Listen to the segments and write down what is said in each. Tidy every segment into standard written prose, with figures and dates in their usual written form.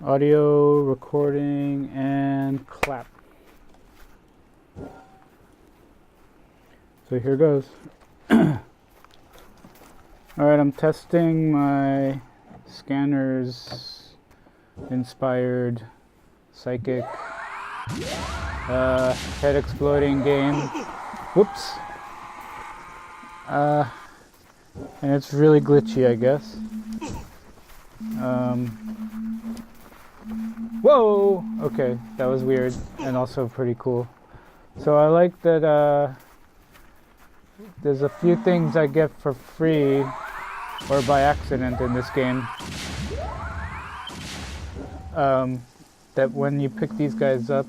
Audio, recording, and clap. So here goes. Alright, I'm testing my scanners inspired psychic head exploding game. Whoops. And it's really glitchy, I guess. Whoa! Okay, that was weird and also pretty cool. So I like that there's a few things I get for free or by accident in this game. That when you pick these guys up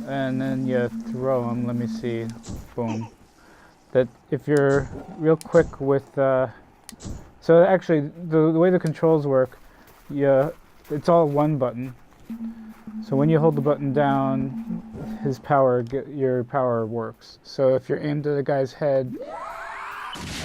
and then you throw them, let me see, boom. That if you're real quick with, so actually the way the controls work, it's all one button. So when you hold the button down, your power works. So if you're aimed at a guy's head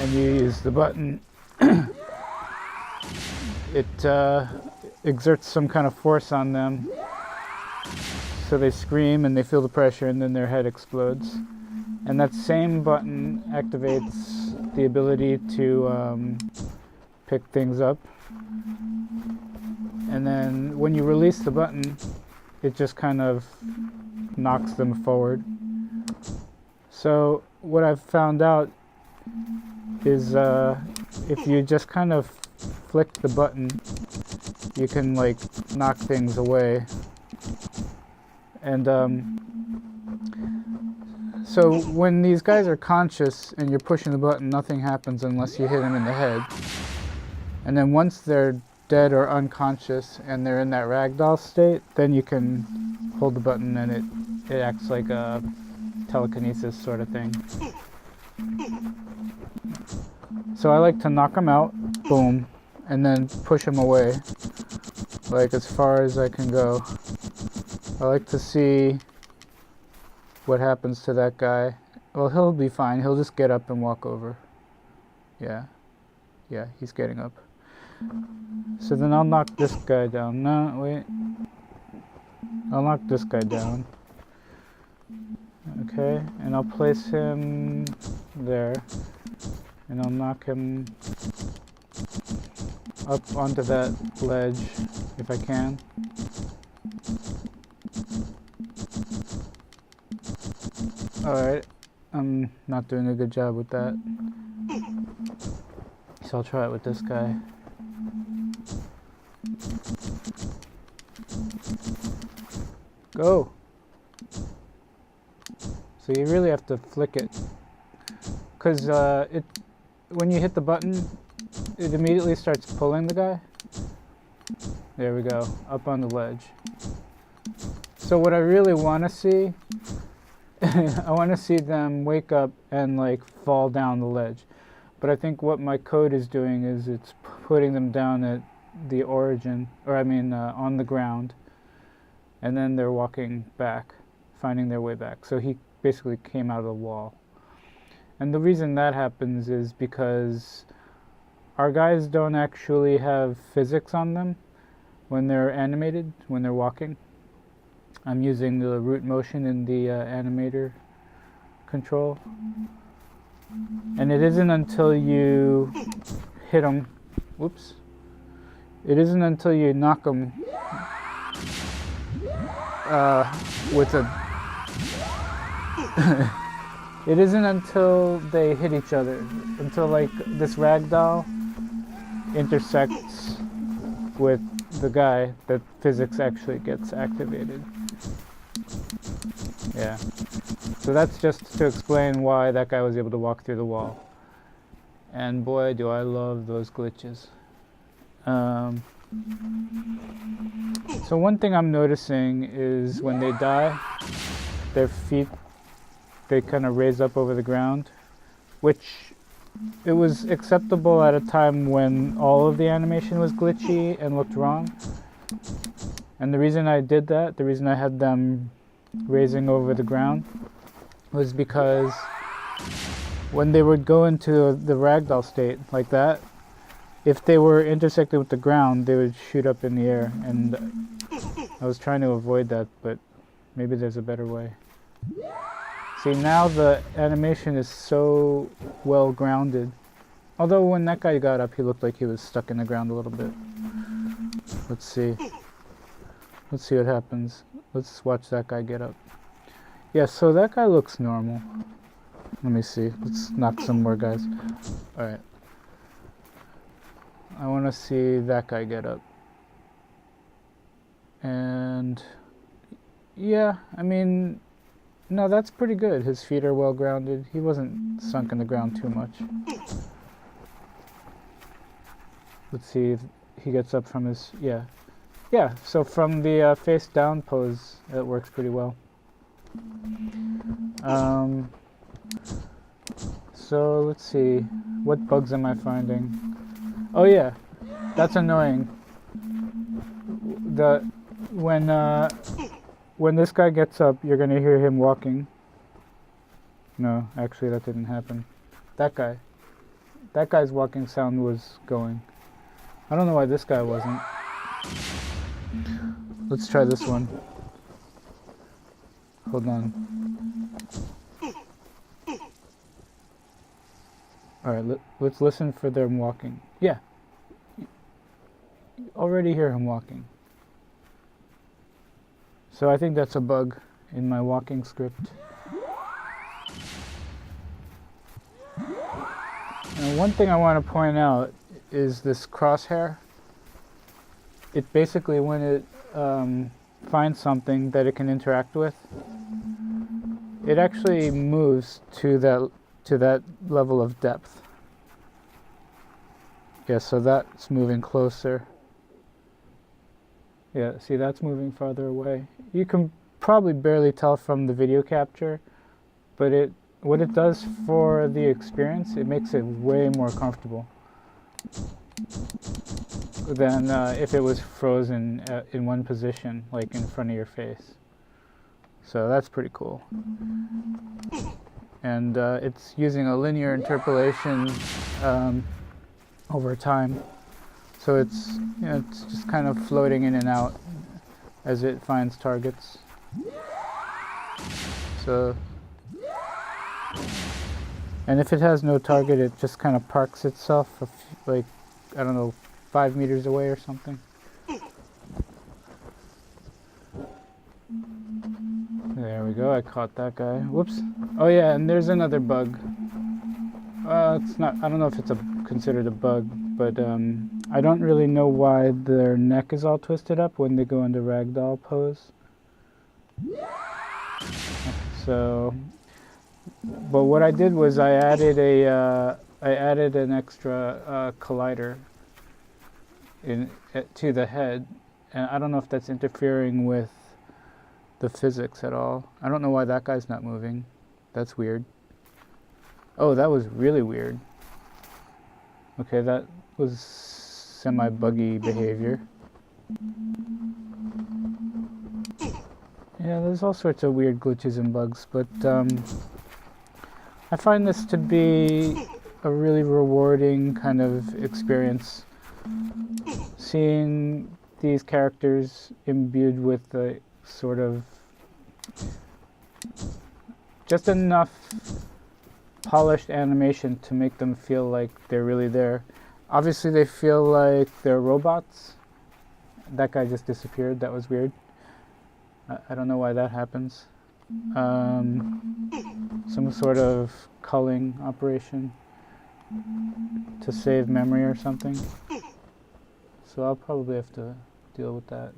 and you use the button, it exerts some kind of force on them. So they scream and they feel the pressure and then their head explodes. And that same button activates the ability to pick things up. And then when you release the button, it just kind of knocks them forward. So what I've found out is if you just kind of flick the button, you can like knock things away. And so when these guys are conscious and you're pushing the button, nothing happens unless you hit them in the head. And then once they're dead or unconscious and they're in that ragdoll state, then you can hold the button and it acts like a telekinesis sort of thing. So I like to knock them out, boom, and then push them away, like as far as I can go. I like to see what happens to that guy. Well, he'll be fine. He'll just get up and walk over. Yeah, he's getting up. So then I'll knock this guy down. No, wait. I'll knock this guy down. Okay, and I'll place him there. And I'll knock him up onto that ledge if I can. Alright, I'm not doing a good job with that. So I'll try it with this guy. Go! So you really have to flick it. Because when you hit the button, it immediately starts pulling the guy. There we go, up on the ledge. So what I really want to see, I want to see them wake up and like fall down the ledge. But I think what my code is doing is it's putting them down at the origin, or on the ground. And then they're walking back, finding their way back. So he basically came out of the wall. And the reason that happens is because our guys don't actually have physics on them when they're animated, when they're walking. I'm using the root motion in the animator control. And it isn't until you hit them, whoops. It isn't until you knock them with a... It isn't until they hit each other, until like this ragdoll intersects with the guy, that physics actually gets activated. Yeah. So that's just to explain why that guy was able to walk through the wall. And boy, do I love those glitches. So one thing I'm noticing is when they die, their feet, they kind of raise up over the ground, which it was acceptable at a time when all of the animation was glitchy and looked wrong. And the reason I did that, the reason I had them raising over the ground, was because when they would go into the ragdoll state like that, if they were intersected with the ground, they would shoot up in the air, and I was trying to avoid that, but maybe there's a better way. See, now the animation is so well grounded. Although when that guy got up, he looked like he was stuck in the ground a little bit. Let's see. Let's see what happens. Let's watch that guy get up. Yeah, so that guy looks normal. Let me see. Let's knock some more guys. Alright. I want to see that guy get up. And yeah, I mean, no, that's pretty good. His feet are well grounded. He wasn't sunk in the ground too much. Let's see if he gets up from his, yeah. Yeah, so from the face down pose, it works pretty well. So let's see, what bugs am I finding? Oh yeah, that's annoying. When this guy gets up, you're gonna hear him walking. No, actually that didn't happen. That guy's walking sound was going. I don't know why this guy wasn't. Let's try this one. Hold on. Alright, let's listen for them walking. Yeah. You already hear him walking. So I think that's a bug in my walking script. And one thing I want to point out is this crosshair. It basically, when it finds something that it can interact with, it actually moves to that level of depth. Yeah, so that's moving closer. Yeah, see, that's moving farther away. You can probably barely tell from the video capture, but what it does for the experience, it makes it way more comfortable than if it was frozen in one position, like in front of your face. So that's pretty cool. And it's using a linear interpolation over time. So it's, it's just kind of floating in and out as it finds targets. So, and if it has no target, it just kind of parks itself, like, I don't know, 5 meters away or something. There we go, I caught that guy. Whoops. Oh yeah, and there's another bug. It's not, I don't know if it's considered a bug, but I don't really know why their neck is all twisted up when they go into ragdoll pose. So, but what I did was I added an extra collider to the head, and I don't know if that's interfering with the physics at all. I don't know why that guy's not moving. That's weird. Oh, that was really weird. Okay, that was semi-buggy behavior. Yeah, there's all sorts of weird glitches and bugs, but I find this to be a really rewarding kind of experience. Seeing these characters imbued with the sort of just enough polished animation to make them feel like they're really there. Obviously they feel like they're robots. That guy just disappeared. That was weird. I don't know why that happens. Some sort of culling operation to save memory or something. So I'll probably have to deal with that.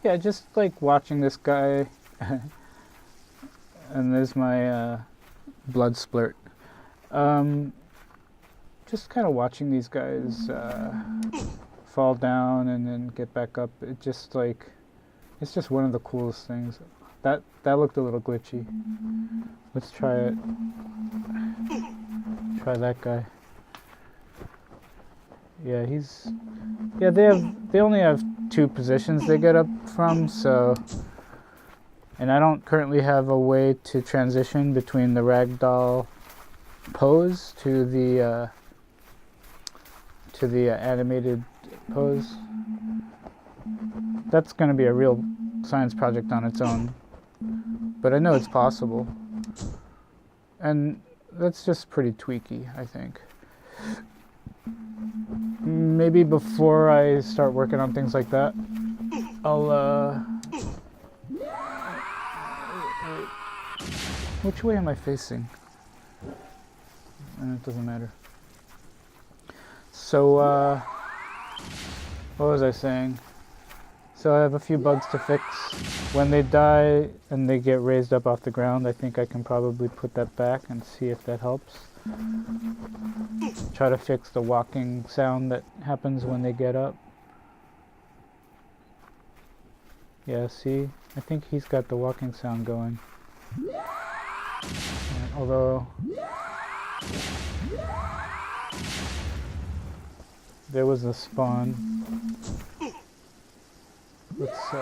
Yeah, just like watching this guy, and there's my blood splurt. Just kind of watching these guys fall down and then get back up. It's just one of the coolest things. That looked a little glitchy. Let's try it. Try that guy. Yeah, they only have 2 positions they get up from, so And I don't currently have a way to transition between the ragdoll pose to the animated pose. That's going to be a real science project on its own, but I know it's possible, and that's just pretty tweaky, I think. Maybe before I start working on things like that, I'll which way am I facing? It doesn't matter. So what was I saying? So I have a few bugs to fix. When they die and they get raised up off the ground, I think I can probably put that back and see if that helps. Try to fix the walking sound that happens when they get up. Yeah, see? I think he's got the walking sound going. Although there was a spawn. Let's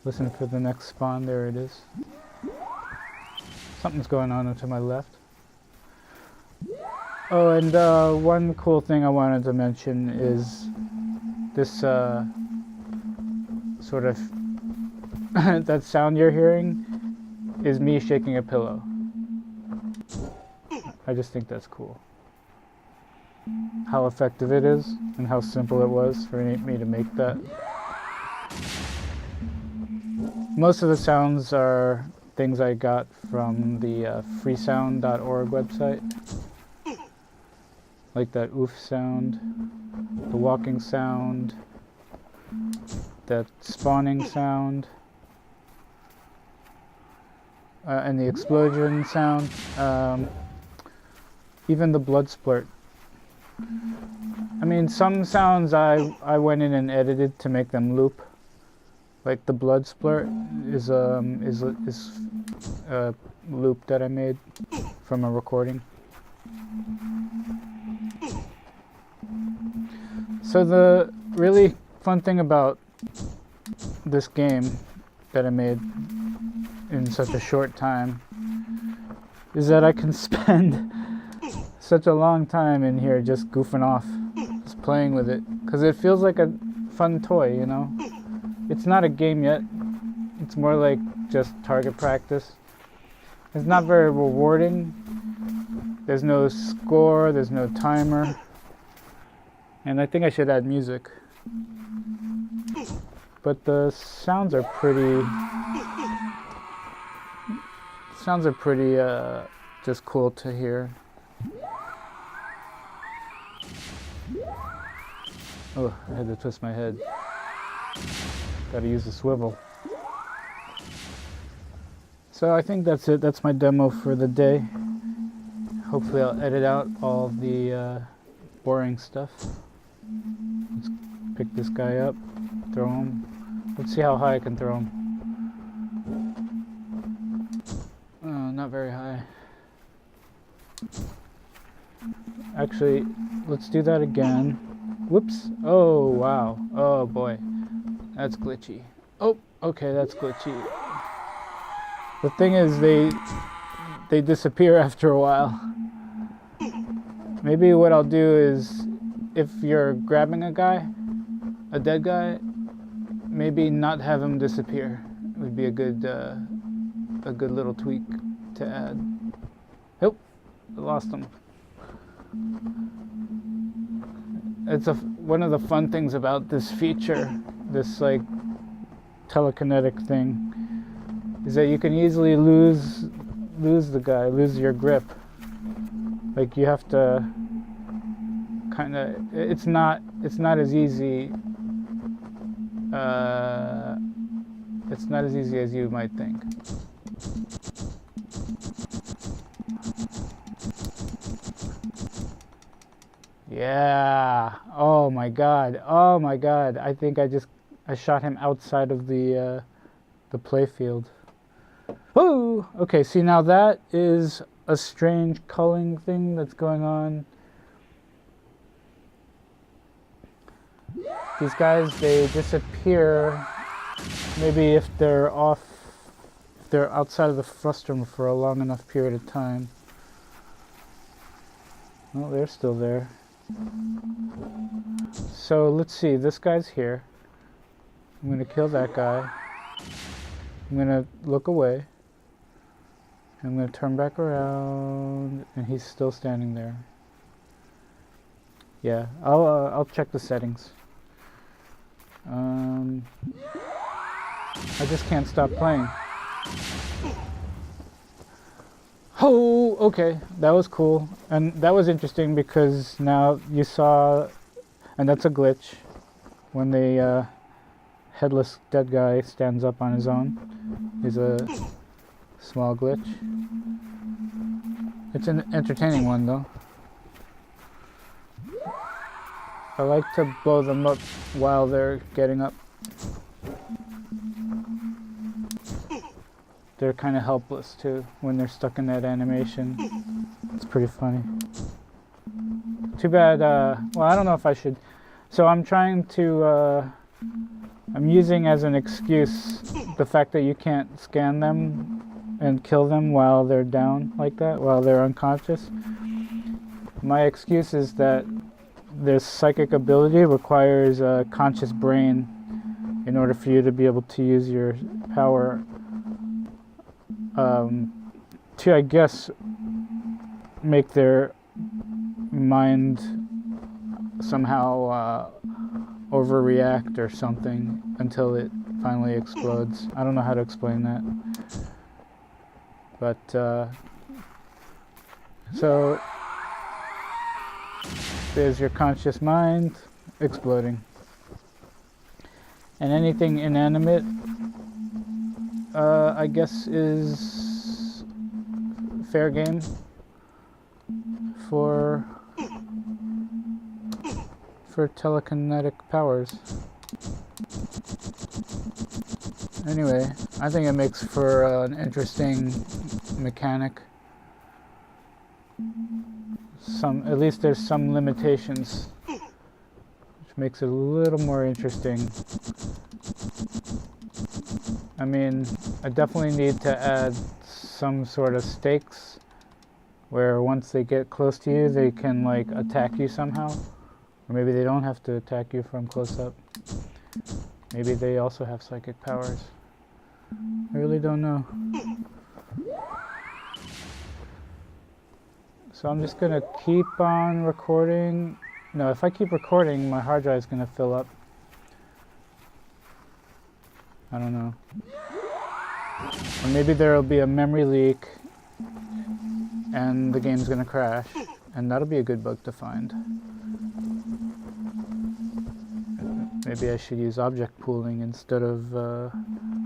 listen for the next spawn. There it is. Something's going on to my left. Oh, and one cool thing I wanted to mention is this sort of that sound you're hearing is me shaking a pillow. I just think that's cool. How effective it is and how simple it was for me to make that. Most of the sounds are things I got from the freesound.org website, like that oof sound, the walking sound, that spawning sound, and the explosion sound, even the blood splurt. I mean, some sounds I went in and edited to make them loop. Like the blood splurt is a loop that I made from a recording. So the really fun thing about this game that I made in such a short time is that I can spend such a long time in here just goofing off, just playing with it, because it feels like a fun toy, you know? It's not a game yet. It's more like just target practice. It's not very rewarding. There's no score, there's no timer. And I think I should add music. But the sounds are pretty just cool to hear. Oh, I had to twist my head. Gotta use the swivel. So I think that's it. That's my demo for the day. Hopefully I'll edit out all the boring stuff. Let's pick this guy up, throw him. Let's see how high I can throw him. Oh, not very high. Actually, let's do that again. Whoops. Oh, wow. Oh, boy. That's glitchy. Oh, okay, that's glitchy. The thing is, they disappear after a while. Maybe what I'll do is, if you're grabbing a guy, a dead guy, maybe not have him disappear. It would be a good little tweak to add. Oh, I lost him. It's one of the fun things about this feature, this like telekinetic thing, is that you can easily lose the guy, lose your grip. Like you have to kind of, it's not as easy. It's not as easy as you might think. Yeah. Oh my god. Oh my god. I think I shot him outside of the playfield. Woo! Okay, see, now that is a strange culling thing that's going on. These guys, they disappear maybe if they're outside of the frustum for a long enough period of time. Oh, they're still there. So let's see, this guy's here. I'm gonna kill that guy. I'm gonna look away. I'm gonna turn back around, and he's still standing there. Yeah, I'll check the settings. I just can't stop playing. Oh, okay, that was cool, and that was interesting because now you saw, and that's a glitch, when the headless dead guy stands up on his own. Is a small glitch. It's an entertaining one though. I like to blow them up while they're getting up. They're kind of helpless too when they're stuck in that animation. It's pretty funny. Too bad, well, I don't know if I should. So I'm trying to, I'm using as an excuse the fact that you can't scan them and kill them while they're down like that, while they're unconscious. My excuse is that this psychic ability requires a conscious brain in order for you to be able to use your power to, I guess, make their mind somehow overreact or something until it finally explodes. I don't know how to explain that. But, so there's your conscious mind exploding. And anything inanimate, I guess, is fair game for telekinetic powers. Anyway, I think it makes for an interesting mechanic. At least there's some limitations, which makes it a little more interesting. I mean, I definitely need to add some sort of stakes where once they get close to you, they can like attack you somehow. Or maybe they don't have to attack you from close up. Maybe they also have psychic powers. I really don't know. So I'm just gonna keep on recording. No, if I keep recording, my hard drive is gonna fill up. I don't know. Or maybe there'll be a memory leak and the game's gonna crash. And that'll be a good bug to find. Maybe I should use object pooling instead of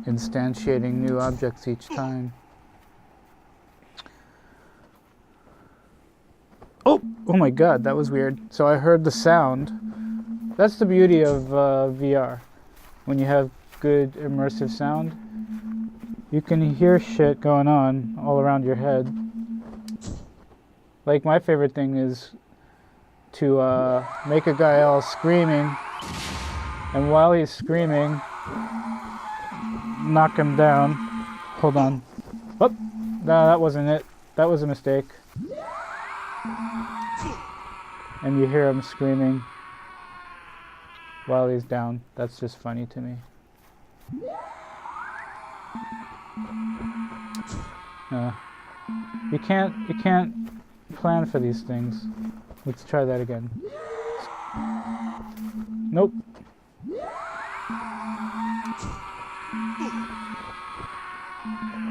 instantiating new objects each time. Oh my god, that was weird. So I heard the sound. That's the beauty of VR. When you have good immersive sound, you can hear shit going on all around your head. Like my favorite thing is to make a guy all screaming, and while he's screaming, knock him down. Hold on. Oh, no, that wasn't it. That was a mistake. And you hear him screaming while he's down. That's just funny to me. You can't plan for these things. Let's try that again. Nope.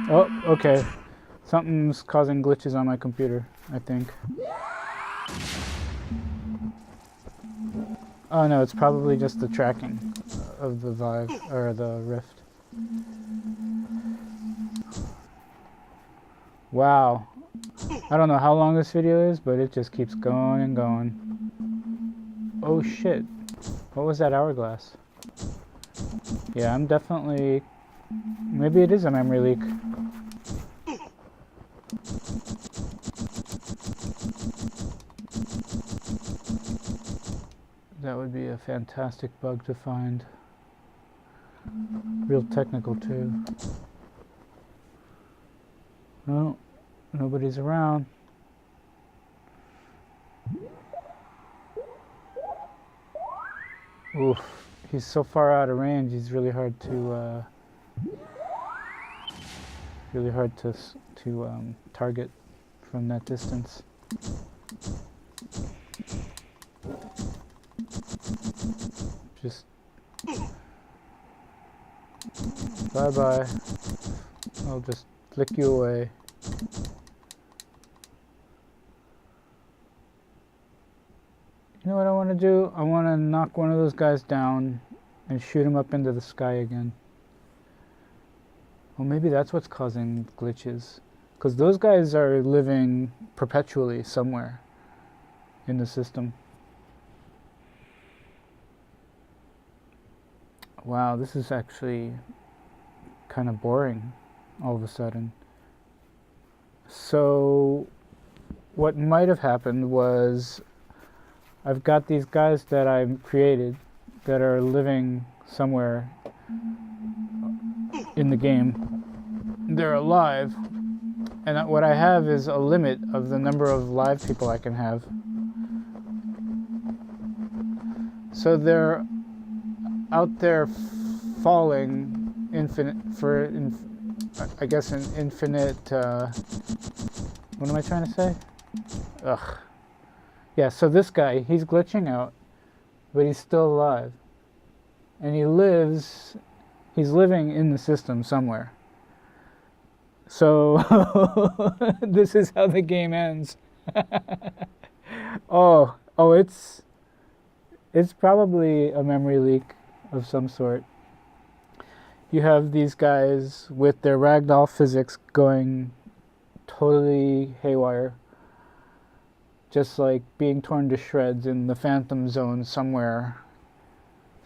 Oh, okay. Something's causing glitches on my computer, I think. Oh no, it's probably just the tracking of the Vive, or the Rift. Wow. I don't know how long this video is, but it just keeps going and going. Oh shit. What was that hourglass? Yeah, I'm definitely... Maybe it is a memory leak. That would be a fantastic bug to find. Real technical too. No, nobody's around. Oof, he's so far out of range. He's really hard to target from that distance. Just bye-bye. I'll just flick you away. You know what I want to do? I want to knock one of those guys down and shoot him up into the sky again. Well, maybe that's what's causing glitches. Because those guys are living perpetually somewhere in the system. Wow, this is actually kind of boring all of a sudden. So what might have happened was I've got these guys that I've created that are living somewhere in the game. They're alive, and what I have is a limit of the number of live people I can have. So they're out there falling I guess an infinite, what am I trying to say? Ugh. Yeah, so this guy, he's glitching out, but he's still alive. And he's living in the system somewhere. So, this is how the game ends. Oh, it's probably a memory leak of some sort. You have these guys with their ragdoll physics going totally haywire. Just like being torn to shreds in the Phantom Zone somewhere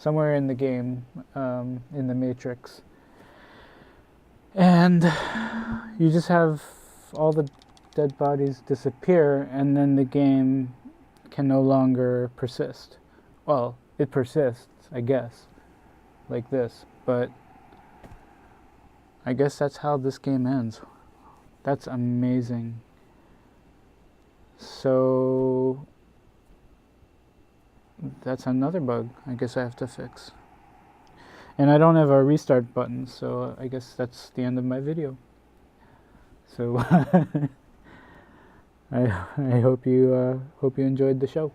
in the game, in the Matrix. And you just have all the dead bodies disappear, and then the game can no longer persist. Well, it persists, I guess, like this, but I guess that's how this game ends. That's amazing. So that's another bug I guess I have to fix. And I don't have a restart button, so I guess that's the end of my video. So I hope you enjoyed the show.